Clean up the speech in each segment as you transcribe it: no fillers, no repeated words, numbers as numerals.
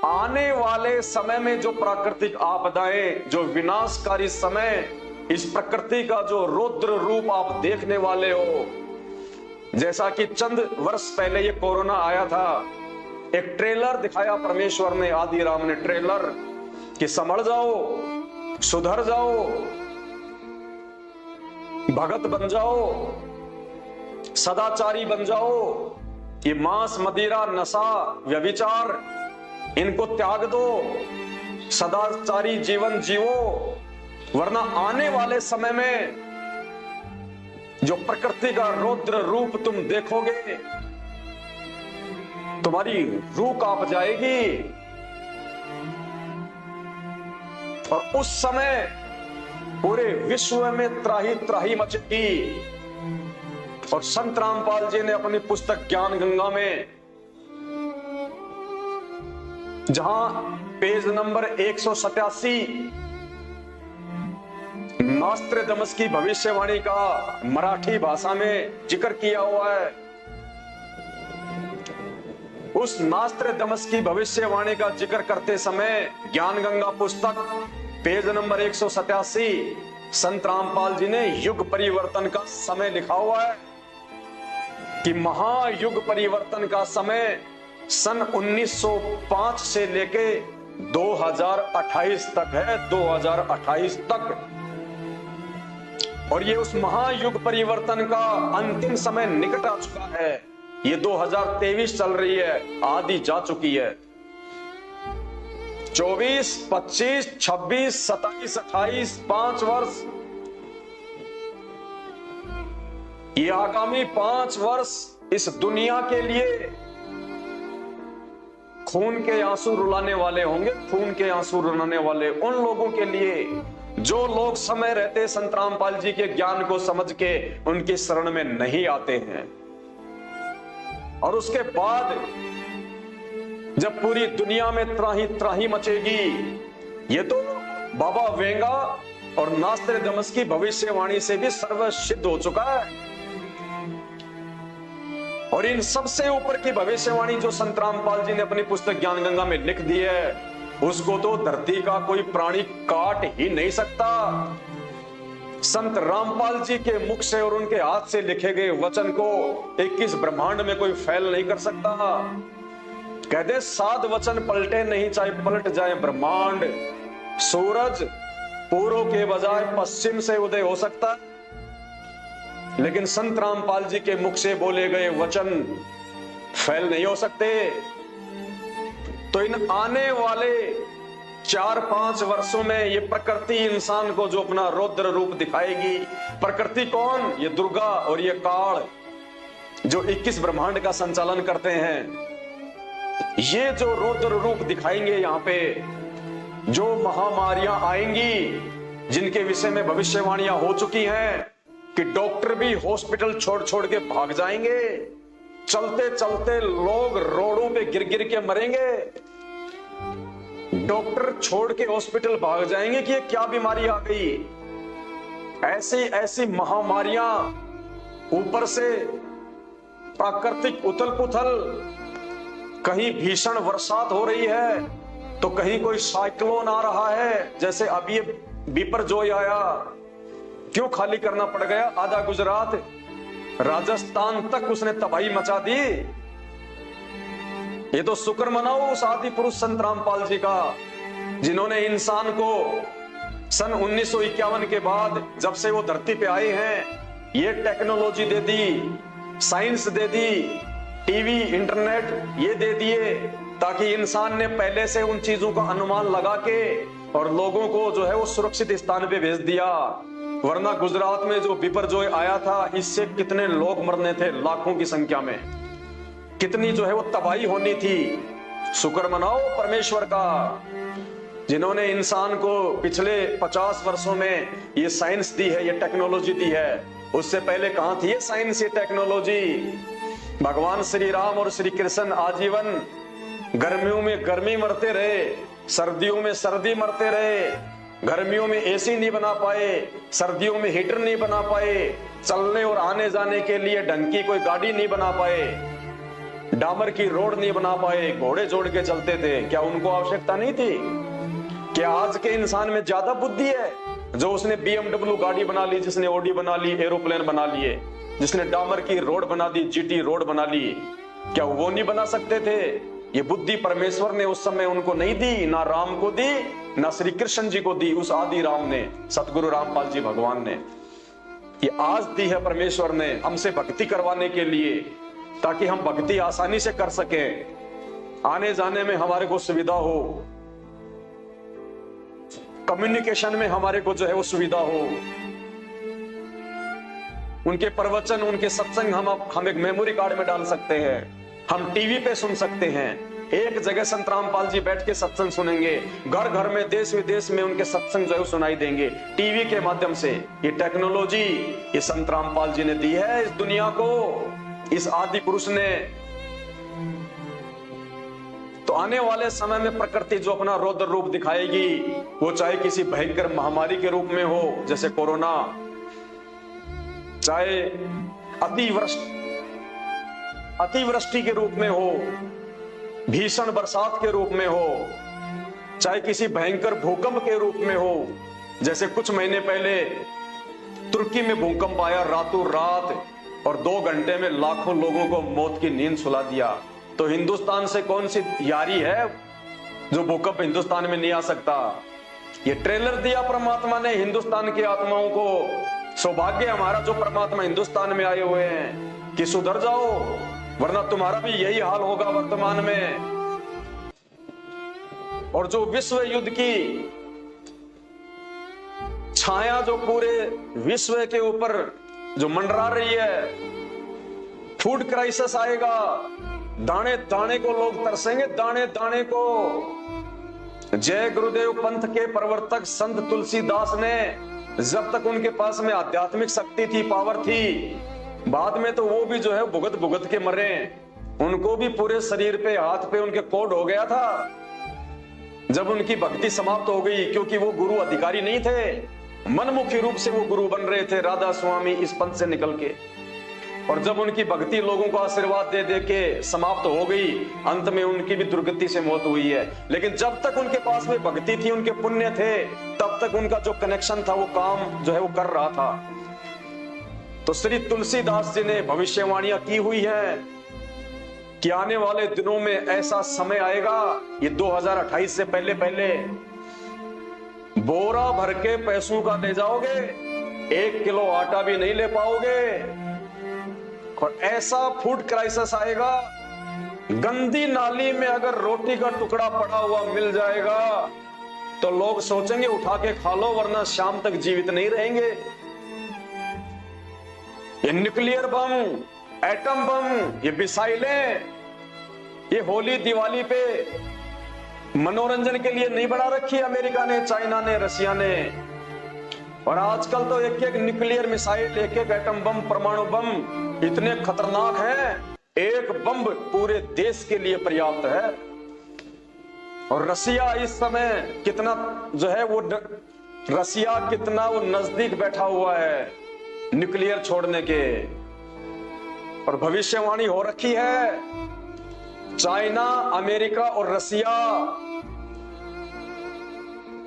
आने वाले समय में जो प्राकृतिक आपदाएं, जो विनाशकारी समय, इस प्रकृति का जो रौद्र रूप आप देखने वाले हो, जैसा कि चंद वर्ष पहले ये कोरोना आया था, एक ट्रेलर दिखाया परमेश्वर ने, आदि राम ने ट्रेलर, कि संभल जाओ, सुधर जाओ, भगत बन जाओ, सदाचारी बन जाओ, ये मांस, मदिरा, नशा, व्यभिचार, इनको त्याग दो, सदाचारी जीवन जियो, वरना आने वाले समय में जो प्रकृति का रौद्र रूप तुम देखोगे, तुम्हारी रूह कांप जाएगी। और उस समय पूरे विश्व में त्राही त्राही मचेगी। और संत रामपाल जी ने अपनी पुस्तक ज्ञान गंगा में, जहां पेज नंबर 187 नास्ट्रेदमस की भविष्यवाणी का मराठी भाषा में जिक्र किया हुआ है, उस नास्ट्रेदमस की भविष्यवाणी का जिक्र करते समय ज्ञान गंगा पुस्तक पेज नंबर 187 संत रामपाल जी ने युग परिवर्तन का समय लिखा हुआ है कि महायुग परिवर्तन का समय सन 1905 से लेके 2028 तक है, 2028 तक। और ये उस महायुग परिवर्तन का अंतिम समय निकट आ चुका है। ये 2023 चल रही है, आधी जा चुकी है। 24, 25, 26, 27, 28 5 वर्ष, ये आगामी 5 वर्ष इस दुनिया के लिए खून के आंसू रुलाने वाले होंगे। खून के आंसू रुलाने वाले उन लोगों के लिए जो लोग समय रहते संत रामपाल जी के ज्ञान को समझ के उनकी शरण में नहीं आते हैं। और उसके बाद जब पूरी दुनिया में त्राही त्राही मचेगी, ये तो बाबा वेंगा और नास्ट्रेदमस की भविष्यवाणी से भी सर्वसिद्ध हो चुका है। और इन सबसे ऊपर की भविष्यवाणी जो संत रामपाल जी ने अपनी पुस्तक ज्ञान गंगा में लिख दी है, उसको तो धरती का कोई प्राणी काट ही नहीं सकता। संत रामपाल जी के मुख से और उनके हाथ से लिखे गए वचन को 21 ब्रह्मांड में कोई फैल नहीं कर सकता। कहते 7 वचन पलटे नहीं, चाहे पलट जाए ब्रह्मांड। सूरज पूर्व के बजाय पश्चिम से उदय हो सकता है, लेकिन संत रामपाल जी के मुख से बोले गए वचन फैल नहीं हो सकते। तो इन आने वाले 4-5 वर्षों में ये प्रकृति इंसान को जो अपना रौद्र रूप दिखाएगी। प्रकृति कौन? ये दुर्गा और ये काल जो 21 ब्रह्मांड का संचालन करते हैं। ये जो रौद्र रूप दिखाएंगे, यहाँ पे जो महामारियां आएंगी, जिनके विषय में भविष्यवाणियां हो चुकी हैं कि डॉक्टर भी हॉस्पिटल छोड़ छोड़ के भाग जाएंगे, चलते चलते लोग रोडों पे गिर गिर के मरेंगे। डॉक्टर छोड़ के हॉस्पिटल भाग जाएंगे कि ये क्या बीमारी आ गई। ऐसी ऐसी महामारियां, ऊपर से प्राकृतिक उथल पुथल, कहीं भीषण बरसात हो रही है तो कहीं कोई साइक्लोन आ रहा है। जैसे अभी बिपरजॉय आया, क्यों खाली करना पड़ गया आधा गुजरात, राजस्थान तक उसने तबाही मचा दी। ये तो शुक्र मनाओ उस आदि पुरुष संत रामपाल जी का, जिन्होंने इंसान को सन 1951 के बाद, जब से वो धरती पे आए हैं, ये टेक्नोलॉजी दे दी, साइंस दे दी, टीवी, इंटरनेट ये दे दिए, ताकि इंसान ने पहले से उन चीजों का अनुमान लगा के और लोगों को जो है वो सुरक्षित स्थान पे भेज दिया। वरना गुजरात में जो बिपरजॉय आया था, इससे कितने लोग मरने थे, लाखों की संख्या में, कितनी जो है वो तबाही होनी थी। शुक्र मनाओ परमेश्वर का, जिन्होंने इंसान को पिछले 50 वर्षों में ये साइंस दी है, ये टेक्नोलॉजी दी है। उससे पहले कहां थी ये साइंस, ये टेक्नोलॉजी? भगवान श्री राम और श्री कृष्ण आजीवन गर्मियों में गर्मी मरते रहे, सर्दियों में सर्दी मरते रहे, गर्मियों में एसी नहीं बना पाए, सर्दियों में हीटर नहीं बना पाए, चलने और आने जाने के लिए ढंग की कोई गाड़ी नहीं बना पाए। डामर की रोड नहीं बना पाए, घोड़े जोड़ के चलते थे, क्या उनको आवश्यकता नहीं थी? क्या आज के इंसान में ज्यादा बुद्धि है जो उसने BMW गाड़ी बना ली, जिसने ऑडी बना ली, एरोप्लेन बना लिए, जिसने डामर की रोड बना दी, GT रोड बना ली? क्या वो नहीं बना सकते थे? ये बुद्धि परमेश्वर ने उस समय उनको नहीं दी, ना राम को दी, ना श्री कृष्ण जी को दी, उस आदि राम ने, सतगुरु रामपाल जी भगवान ने। ये आज दी है परमेश्वर ने हमसे भक्ति करवाने के लिए, ताकि हम भक्ति आसानी से कर सकें, आने जाने में हमारे को सुविधा हो, कम्युनिकेशन में हमारे को जो है वो सुविधा हो। उनके प्रवचन, उनके सत्संग हम एक मेमोरी कार्ड में डाल सकते हैं, हम टीवी पे सुन सकते हैं। एक जगह संत रामपाल जी बैठ के सत्संग सुनेंगे, घर घर में, देश विदेश में उनके सत्संग जो है सुनाई देंगे टीवी के माध्यम से। ये टेक्नोलॉजी ये संत रामपाल जी ने दी है इस दुनिया को, इस आदि पुरुष ने। तो आने वाले समय में प्रकृति जो अपना रौद्र रूप दिखाएगी, वो चाहे किसी भयंकर महामारी के रूप में हो जैसे कोरोना, चाहे अतिवृष्टि के रूप में हो, भीषण बरसात के रूप में हो, चाहे किसी भयंकर भूकंप के रूप में हो, जैसे कुछ महीने पहले तुर्की में भूकंप आया रातों रात, और 2 घंटे में लाखों लोगों को मौत की नींद सुला दिया। तो हिंदुस्तान से कौन सी यारी है जो भूकंप हिंदुस्तान में नहीं आ सकता? ये ट्रेलर दिया परमात्मा ने हिंदुस्तान की आत्माओं को। सौभाग्य हमारा जो परमात्मा हिंदुस्तान में आए हुए हैं कि सुधर जाओ, वरना तुम्हारा भी यही हाल होगा वर्तमान में। और जो विश्व युद्ध की छाया जो पूरे विश्व के ऊपर जो मंडरा रही है, फूड क्राइसिस आएगा, दाने दाने को लोग तरसेंगे, दाने दाने को। जय गुरुदेव पंथ के प्रवर्तक संत तुलसीदास ने, जब तक उनके पास में आध्यात्मिक शक्ति थी, पावर थी, बाद में तो वो भी जो है भुगत भुगत के मरे। उनको भी पूरे शरीर पे, हाथ पे उनके कोड हो गया था जब उनकी भक्ति समाप्त हो गई, क्योंकि वो गुरु अधिकारी नहीं थे, मनमुखी रूप से वो गुरु बन रहे थे राधा स्वामी इस पंथ से निकल के। और जब उनकी भक्ति लोगों को आशीर्वाद दे दे के समाप्त हो गई, अंत में उनकी भी दुर्गति से मौत हुई है। लेकिन जब तक उनके पास में भक्ति थी, उनके पुण्य थे, तब तक उनका जो कनेक्शन था वो काम जो है वो कर रहा था। तो श्री तुलसीदास जी ने भविष्यवाणियां की हुई है कि आने वाले दिनों में ऐसा समय आएगा, ये 2028 से पहले पहले बोरा भर के पैसों का ले जाओगे, 1 किलो आटा भी नहीं ले पाओगे। और ऐसा फूड क्राइसिस आएगा, गंदी नाली में अगर रोटी का टुकड़ा पड़ा हुआ मिल जाएगा तो लोग सोचेंगे उठा के खा लो, वरना शाम तक जीवित नहीं रहेंगे। ये न्यूक्लियर बम, एटम बम, ये मिसाइलें, ये होली दिवाली पे मनोरंजन के लिए नहीं बना रखी अमेरिका ने, चाइना ने, रशिया ने। और आजकल तो एक एक न्यूक्लियर मिसाइल, एक एक एटम बम, परमाणु बम इतने खतरनाक हैं, एक बम पूरे देश के लिए पर्याप्त है। और रसिया इस समय कितना जो है वो, रसिया कितना वो नजदीक बैठा हुआ है न्यूक्लियर छोड़ने के। और भविष्यवाणी हो रखी है, चाइना, अमेरिका और रसिया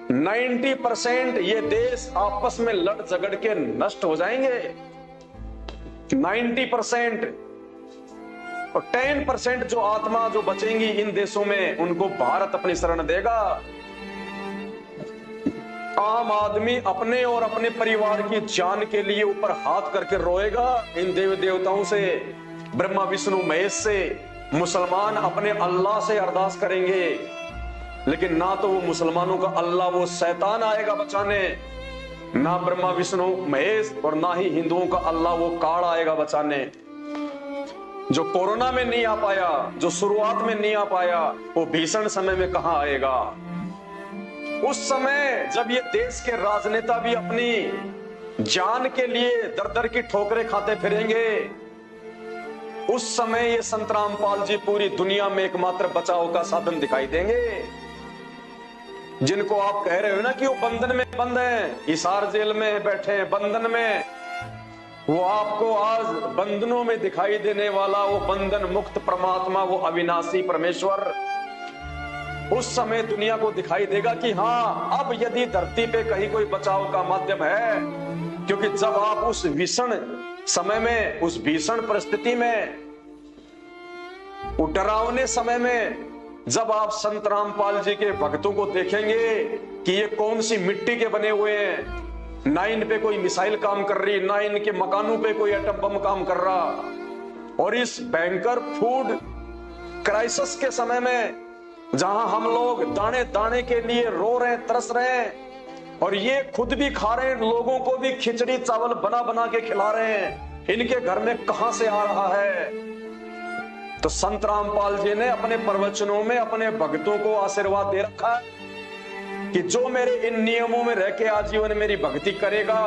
90% ये देश आपस में लड़ झगड़ के नष्ट हो जाएंगे, 90%। और 10% जो आत्मा जो बचेंगी इन देशों में, उनको भारत अपनी शरण देगा। आम आदमी अपने और अपने परिवार की जान के लिए ऊपर हाथ करके रोएगा इन देवी देवताओं से, ब्रह्मा विष्णु महेश से। मुसलमान अपने अल्लाह से अरदास करेंगे, लेकिन ना तो वो मुसलमानों का अल्लाह वो शैतान आएगा बचाने, ना ब्रह्मा विष्णु महेश, और ना ही हिंदुओं का अल्लाह वो काल आएगा बचाने। जो कोरोना में नहीं आ पाया, जो शुरुआत में नहीं आ पाया, वो भीषण समय में कहां आएगा? उस समय जब ये देश के राजनेता भी अपनी जान के लिए दर दर की ठोकरें खाते फिरेंगे, उस समय ये संत रामपाल जी पूरी दुनिया में एकमात्र बचाव का साधन दिखाई देंगे। जिनको आप कह रहे हो ना कि वो बंधन में बंद हैं, हिसार जेल में बैठे हैं बंधन में, वो आपको आज बंधनों में दिखाई देने वाला वो बंधन मुक्त परमात्मा, वो अविनाशी परमेश्वर उस समय दुनिया को दिखाई देगा कि हाँ, अब यदि धरती पे कहीं कोई बचाव का माध्यम है। क्योंकि जब आप उस भीषण समय में, उस भीषण परिस्थिति में, डरावने समय में जब आप संत रामपाल जी के भक्तों को देखेंगे कि ये कौन सी मिट्टी के बने हुए हैं, ना इन पे कोई मिसाइल काम कर रही, ना इनके मकानों पे कोई एटम बम काम कर रहा, और इस भयंकर फूड क्राइसिस के समय में जहां हम लोग दाने दाने के लिए रो रहे हैं, तरस रहे हैं, और ये खुद भी खा रहे हैं, लोगों को भी खिचड़ी चावल बना बना के खिला रहे हैं, इनके घर में कहां से आ रहा है? तो संत रामपाल जी ने अपने प्रवचनों में अपने भक्तों को आशीर्वाद दे रखा है कि जो मेरे इन नियमों में रह के आजीवन मेरी भक्ति करेगा,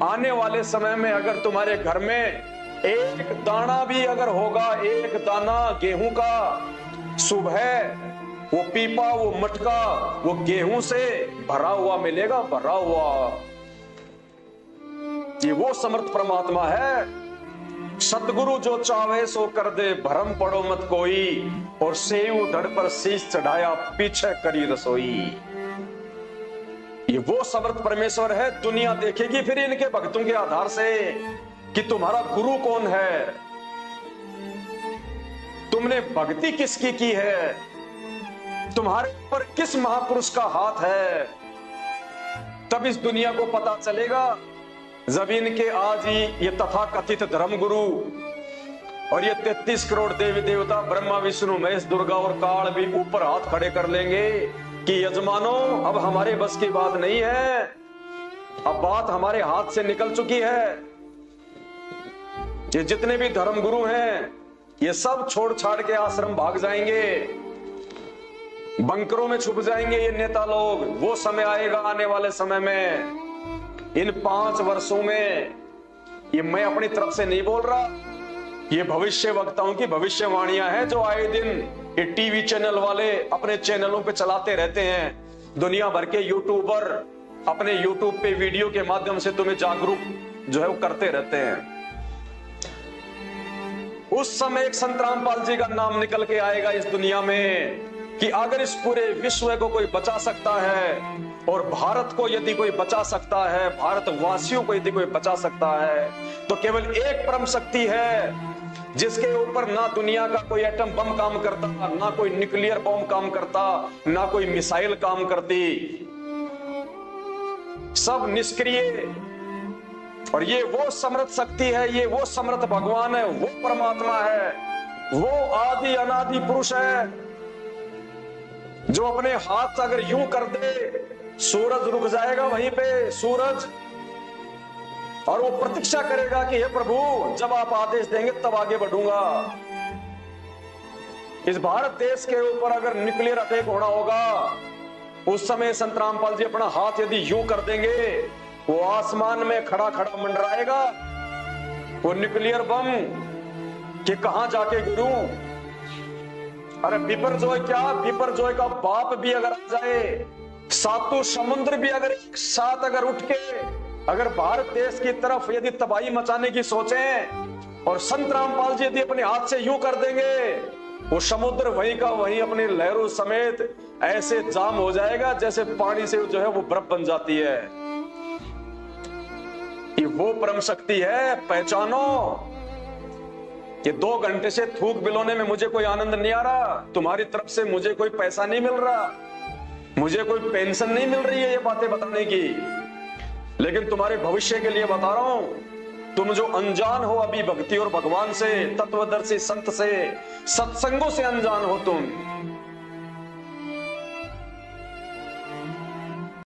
आने वाले समय में अगर तुम्हारे घर में एक दाना भी अगर होगा, एक दाना गेहूं का, सुबह वो पीपा, वो मटका, वो गेहूं से भरा हुआ मिलेगा, भरा हुआ। ये वो समर्थ परमात्मा है। सतगुरु जो चावे सो कर दे, भरम पड़ो मत कोई, और सेव धड़ पर शीश चढ़ाया, पीछे करी रसोई। ये वो समर्थ परमेश्वर है। दुनिया देखेगी फिर इनके भक्तों के आधार से कि तुम्हारा गुरु कौन है, तुमने भक्ति किसकी की है, तुम्हारे ऊपर किस महापुरुष का हाथ है। तब इस दुनिया को पता चलेगा जब इनके आज ही ये तथा कथित धर्म गुरु और ये 33 करोड़ देवी देवता ब्रह्मा विष्णु महेश दुर्गा और काल भी ऊपर हाथ खड़े कर लेंगे कि यजमानो, अब हमारे बस की बात नहीं है, अब बात हमारे हाथ से निकल चुकी है। ये जितने भी धर्म गुरु हैं ये सब छोड़ छाड़ के आश्रम भाग जाएंगे, बंकरों में छुप जाएंगे ये नेता लोग। वो समय आएगा आने वाले समय में, इन 5 वर्षों में, ये मैं अपनी तरफ से नहीं बोल रहा, ये भविष्य वक्ताओं की भविष्यवाणियां हैं जो आए दिन ये टीवी चैनल वाले अपने चैनलों पे चलाते रहते हैं। दुनिया भर के यूट्यूबर अपने यूट्यूब पे वीडियो के माध्यम से तुम्हें जागरूक जो है वो करते रहते हैं। उस समय एक संत रामपाल जी का नाम निकल के आएगा इस दुनिया में कि अगर इस पूरे विश्व को कोई बचा सकता है, और भारत को यदि कोई बचा सकता है, भारतवासियों को यदि कोई बचा सकता है, तो केवल एक परम शक्ति है जिसके ऊपर ना दुनिया का कोई एटम बम काम करता, ना कोई न्यूक्लियर बम काम करता, ना कोई मिसाइल काम करती, सब निष्क्रिय। और ये वो समर्थ शक्ति है, ये वो समर्थ भगवान है, वो परमात्मा है, वो आदि अनादि पुरुष है जो अपने हाथ अगर यूं कर दे, सूरज रुक जाएगा वहीं पे सूरज, और वो प्रतीक्षा करेगा कि हे प्रभु जब आप आदेश देंगे तब आगे बढ़ूंगा। इस भारत देश के ऊपर अगर न्यूक्लियर अटैक होना होगा, उस समय संत रामपाल जी अपना हाथ यदि यूं कर देंगे, वो आसमान में खड़ा खड़ा मंडराएगा वो न्यूक्लियर बम कि कहां जाके गिरूं। अरे बिपरजॉय क्या, बिपरजॉय का बाप भी अगर आ जाए, सातों समुद्र भी अगर एक साथ अगर उठ के अगर भारत देश की तरफ यदि तबाही मचाने की सोचें, और संत रामपाल जी यदि अपने हाथ से यूं कर देंगे, वो समुद्र वहीं का वहीं अपनी लहरों समेत ऐसे जाम हो जाएगा जैसे पानी से जो है वो बर्फ बन जाती है। ये वो परम शक्ति है, पहचानो। ये 2 घंटे से थूक बिलोने में मुझे कोई आनंद नहीं आ रहा, तुम्हारी तरफ से मुझे कोई पैसा नहीं मिल रहा, मुझे कोई पेंशन नहीं मिल रही है ये बातें बताने की, लेकिन तुम्हारे भविष्य के लिए बता रहा हूं। तुम जो अनजान हो अभी भक्ति और भगवान से, तत्वदर्शी संत से, सत्संगों से अनजान हो तुम,